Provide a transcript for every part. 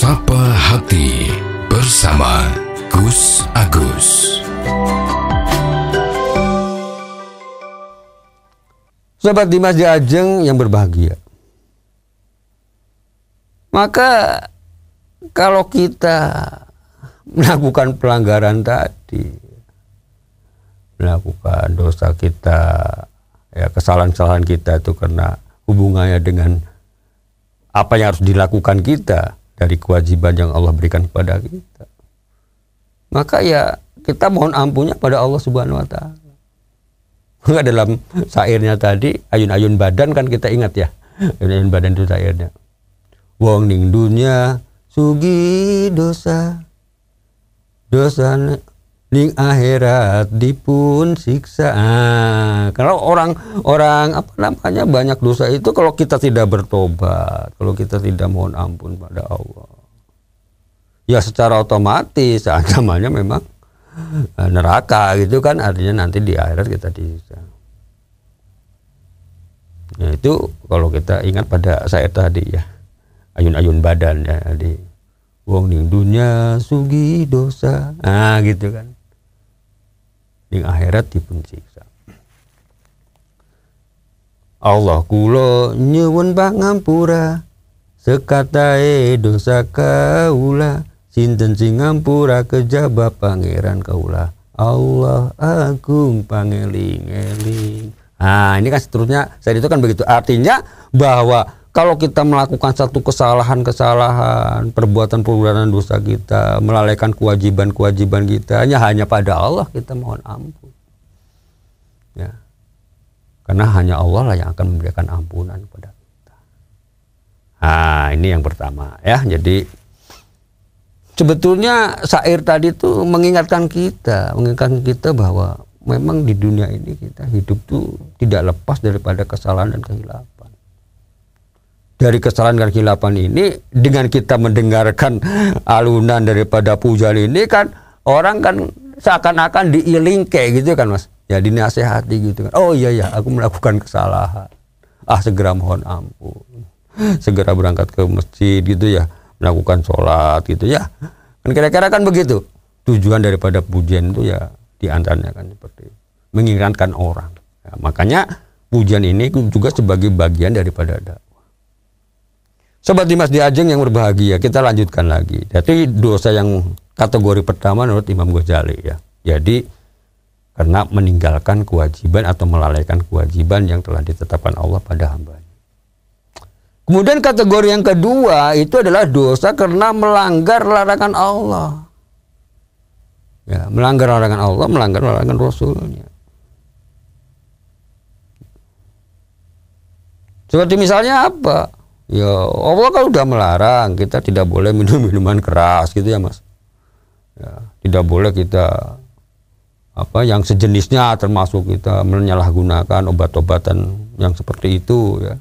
Sapa Hati bersama Gus Agus. Sobat Dimas di Ajeng yang berbahagia. Maka kalau kita melakukan pelanggaran tadi, melakukan dosa kita, ya kesalahan-kesalahan kita itu karena hubungannya dengan apa yang harus dilakukan kita dari kewajiban yang Allah berikan kepada kita, maka ya kita mohon ampunnya pada Allah Subhanahu wa Ta'ala. Enggak, dalam syairnya tadi ayun-ayun badan kan kita ingat ya, ayun-ayun badan itu syairnya, wong ning dunya sugi dosa ning akhirat dipun siksa. Kalau orang apa namanya banyak dosa itu, kalau kita tidak bertobat, kalau kita tidak mohon ampun pada Allah, ya secara otomatis agamanya memang neraka gitu kan, artinya nanti di akhirat kita disiksa. Nah itu kalau kita ingat pada syair tadi ya, ayun-ayun badan ya, di wong ning dunya sugi dosa, gitu kan, ning akhirat dipun siksa. Allah kula nyuwun pangampura sekatae dosa kaula, sinten sing ngampura kejaba pangeran kaula, Allah agung pangeling-eling. Ini kan seterusnya saya itu kan begitu, artinya bahwa kalau kita melakukan satu kesalahan, perbuatan dosa kita, melalaikan kewajiban kita, hanya pada Allah kita mohon ampun. Ya. Karena hanya Allah lah yang akan memberikan ampunan kepada kita. Ini yang pertama ya. Jadi sebetulnya syair tadi itu mengingatkan kita bahwa memang di dunia ini kita hidup tuh tidak lepas daripada kesalahan dan kehilapan. Dari kesalahan dan kehilapan ini, dengan kita mendengarkan alunan daripada pujian ini kan, orang kan seakan-akan diilingke gitu kan Mas, ya dinasehati gitu kan, oh iya aku melakukan kesalahan, segera mohon ampun, segera berangkat ke masjid gitu ya, melakukan sholat gitu ya, kan kira-kira kan begitu tujuan daripada pujian itu ya, diantaranya kan seperti mengingatkan orang ya, makanya pujian ini juga sebagai bagian daripada dakwah. Sobat Dimas di Ajeng yang berbahagia, kita lanjutkan lagi. Jadi dosa yang kategori pertama menurut Imam Ghazali ya. Jadi karena meninggalkan kewajiban atau melalaikan kewajiban yang telah ditetapkan Allah pada hambanya. Kemudian kategori yang kedua itu adalah dosa karena melanggar larangan Allah. Ya, melanggar larangan Allah, melanggar larangan Rasulnya. Seperti misalnya apa? Ya Allah kan udah melarang kita tidak boleh minum minuman keras gitu ya Mas. Ya, tidak boleh kita yang sejenisnya, termasuk kita menyalahgunakan obat-obatan yang seperti itu ya.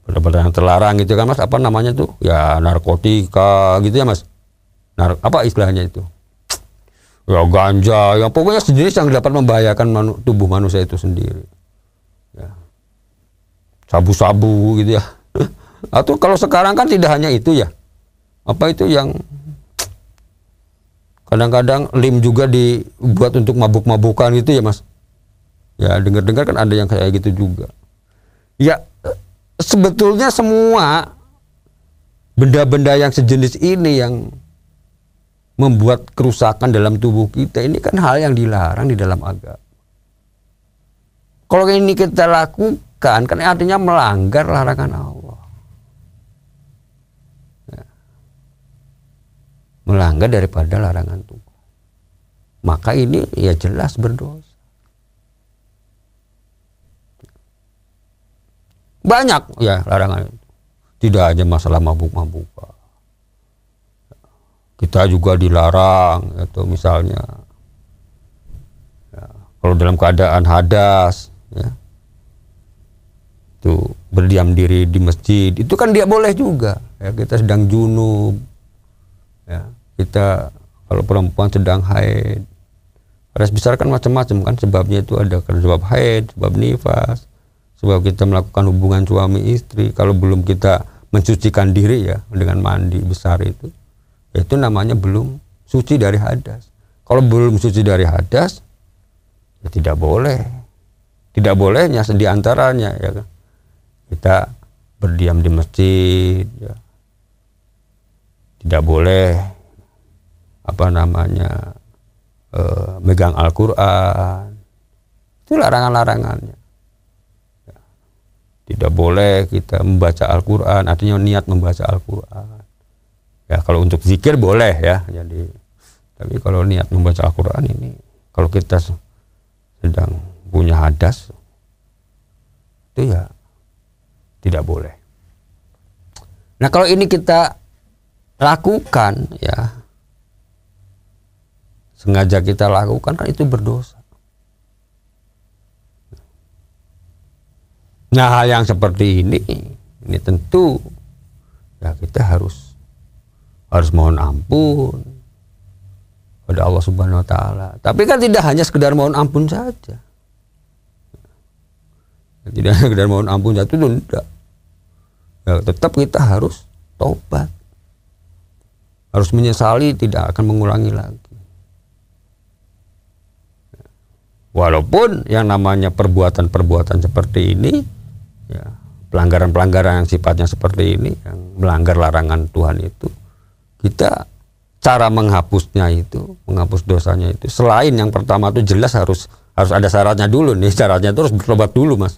Obat-obatan yang terlarang gitu kan Mas, apa namanya tuh? Ya narkotika gitu ya Mas. Apa istilahnya itu? Ya ganja, yang pokoknya sejenis yang dapat membahayakan tubuh manusia itu sendiri. Ya. Sabu-sabu gitu ya. Atau kalau sekarang kan tidak hanya itu ya. Apa itu yang kadang-kadang lim juga dibuat untuk mabuk-mabukan gitu ya Mas. Ya dengar-dengar kan ada yang kayak gitu juga. Ya sebetulnya semua benda-benda yang sejenis ini yang membuat kerusakan dalam tubuh kita ini kan hal yang dilarang di dalam agama. Kalau ini kita lakukan kan artinya melanggar larangan Allah. Ya. Melanggar daripada larangan Tuhan. Maka ini ya jelas berdosa. Banyak ya larangan itu. Tidak hanya masalah mabuk-mabukan. Kita juga dilarang atau misalnya ya, kalau dalam keadaan hadas ya, itu berdiam diri di masjid itu kan dia boleh juga ya, kita sedang junub ya, kita kalau perempuan sedang haid, harus besar kan macam-macam kan sebabnya, itu ada kan sebab haid, sebab nifas, sebab kita melakukan hubungan suami istri. Kalau belum kita mensucikan diri ya dengan mandi besar itu namanya belum suci dari hadas. Kalau belum suci dari hadas ya tidak boleh. Tidak bolehnya diantaranya ya kan, kita berdiam di masjid ya. Tidak boleh megang Al-Quran, itu larangan-larangannya. Tidak boleh kita membaca Al-Quran, artinya niat membaca Al-Quran. Ya kalau untuk zikir boleh ya. Jadi, tapi kalau niat membaca Al-Quran ini, kalau kita sedang punya hadas, itu ya tidak boleh. Nah kalau ini kita lakukan ya, sengaja kita lakukan kan itu berdosa. Nah hal yang seperti ini tentu ya kita harus mohon ampun pada Allah Subhanahu Wa Taala. Tapi kan tidak hanya sekedar mohon ampun saja. Tidak hanya sekedar mohon ampun saja itu tidak. Ya, tetap kita harus taubat, harus menyesali, tidak akan mengulangi lagi. Walaupun yang namanya perbuatan-perbuatan seperti ini, ya, pelanggaran-pelanggaran yang sifatnya seperti ini, yang melanggar larangan Tuhan itu, kita cara menghapusnya itu, menghapus dosanya itu, selain yang pertama itu jelas harus ada syaratnya dulu nih, syaratnya itu harus bertobat dulu mas,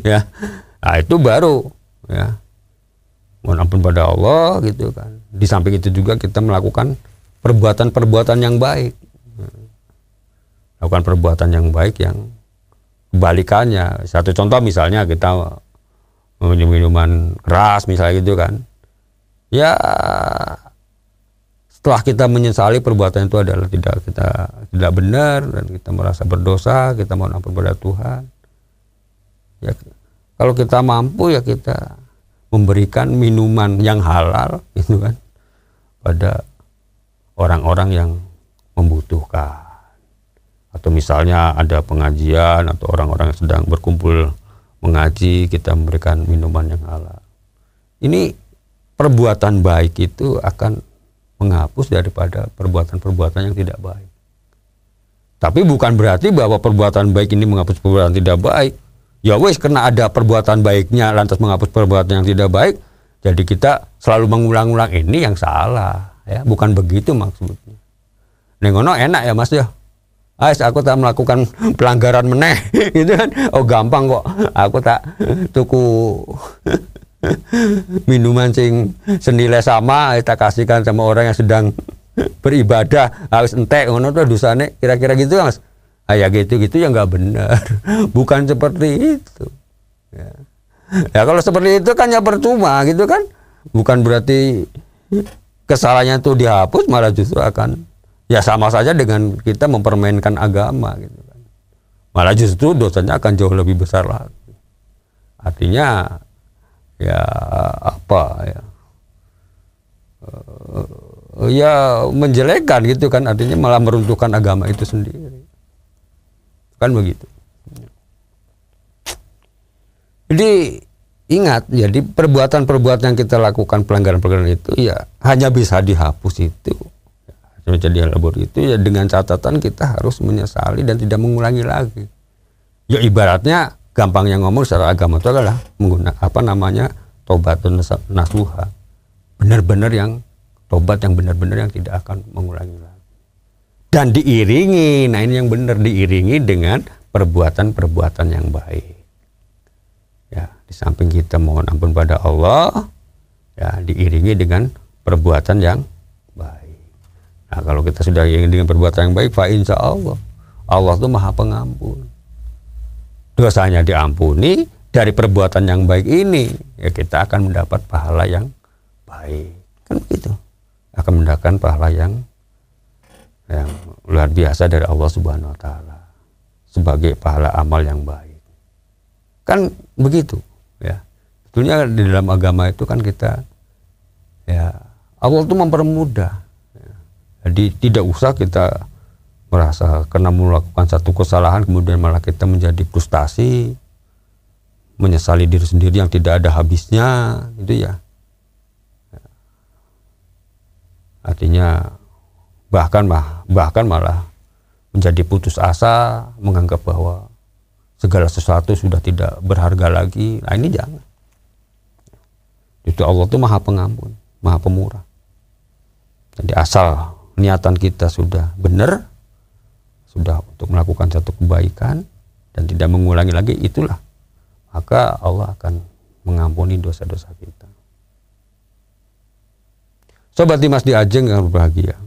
ya, nah itu baru, ya, mohon ampun pada Allah gitu kan. Di samping itu juga kita melakukan perbuatan-perbuatan yang baik. Lakukan perbuatan yang baik yang kebalikannya. Satu contoh misalnya kita minum minuman keras misalnya gitu kan. Ya setelah kita menyesali perbuatan itu adalah tidak benar dan kita merasa berdosa, kita mohon ampun pada Tuhan. Ya kalau kita mampu ya kita memberikan minuman yang halal itu kan pada orang-orang yang membutuhkan. Atau misalnya ada pengajian atau orang-orang yang sedang berkumpul mengaji, kita memberikan minuman yang halal. Ini perbuatan baik itu akan menghapus daripada perbuatan-perbuatan yang tidak baik. Tapi bukan berarti bahwa perbuatan baik ini menghapus perbuatan tidak baik. Ya wes, karena ada perbuatan baiknya lantas menghapus perbuatan yang tidak baik, jadi kita selalu mengulang-ulang ini yang salah. Ya, bukan begitu maksudnya. Nengono enak ya mas ya. Aku tak melakukan pelanggaran meneh gitu kan. Oh gampang kok. Aku tak tuku minuman sing senilai sama kita kasihkan sama orang yang sedang beribadah. Harus entek ngono tuh dosane kira-kira gitu mas. Ya gitu-gitu ya nggak benar. Bukan seperti itu. Ya kalau seperti itu kan ya percuma gitu kan. Bukan berarti kesalahannya itu dihapus, malah justru akan ya sama saja dengan kita mempermainkan agama gitu kan. Malah justru dosanya akan jauh lebih besar lagi. Artinya ya apa ya? Ya menjelekkan gitu kan, artinya malah meruntuhkan agama itu sendiri. Kan begitu. Jadi ingat, jadi perbuatan-perbuatan yang kita lakukan, pelanggaran-pelanggaran itu ya hanya bisa dihapus itu. Menjadi labor itu ya dengan catatan kita harus menyesali dan tidak mengulangi lagi. Ya ibaratnya gampangnya ngomong secara agama itu adalah menggunakan tobatun nasuha. Benar-benar yang tobat yang benar-benar yang tidak akan mengulangi lagi. Dan diiringi, nah ini yang benar, diiringi dengan perbuatan-perbuatan yang baik. Ya, di samping kita mohon ampun pada Allah, ya diiringi dengan perbuatan yang baik. Nah kalau kita sudah ingin dengan perbuatan yang baik, fa insya Allah, Allah itu maha pengampun. Dosanya diampuni, dari perbuatan yang baik ini, ya kita akan mendapat pahala yang baik. Kan begitu. Akan mendapatkan pahala yang luar biasa dari Allah Subhanahu Wa Taala. Sebagai pahala amal yang baik. Kan begitu. Ya. Sebetulnya di dalam agama itu kan kita, ya Allah itu mempermudah. Jadi tidak usah kita merasa karena melakukan satu kesalahan kemudian malah kita menjadi frustasi, menyesali diri sendiri yang tidak ada habisnya, gitu ya. Artinya bahkan malah menjadi putus asa, menganggap bahwa segala sesuatu sudah tidak berharga lagi. Nah, ini jangan. Justru Allah itu Maha Pengampun, Maha Pemurah. Jadi asal niatan kita sudah benar, sudah untuk melakukan satu kebaikan dan tidak mengulangi lagi, itulah, maka Allah akan mengampuni dosa-dosa kita. Sobat Dimas di Ajeng yang berbahagia,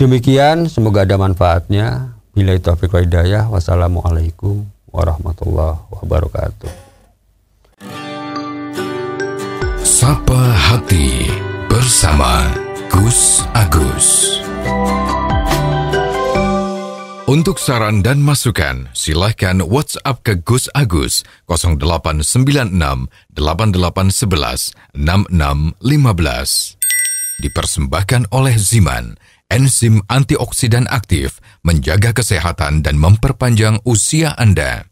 demikian, semoga ada manfaatnya. Billahi taufiq wal hidayah. Wassalamualaikum warahmatullahi wabarakatuh. Sapa Hati bersama Gus Agus. Untuk saran dan masukan, silahkan WhatsApp ke Gus Agus 0896 8811 6615. Dipersembahkan oleh Ziman, enzim antioksidan aktif, menjaga kesehatan dan memperpanjang usia Anda.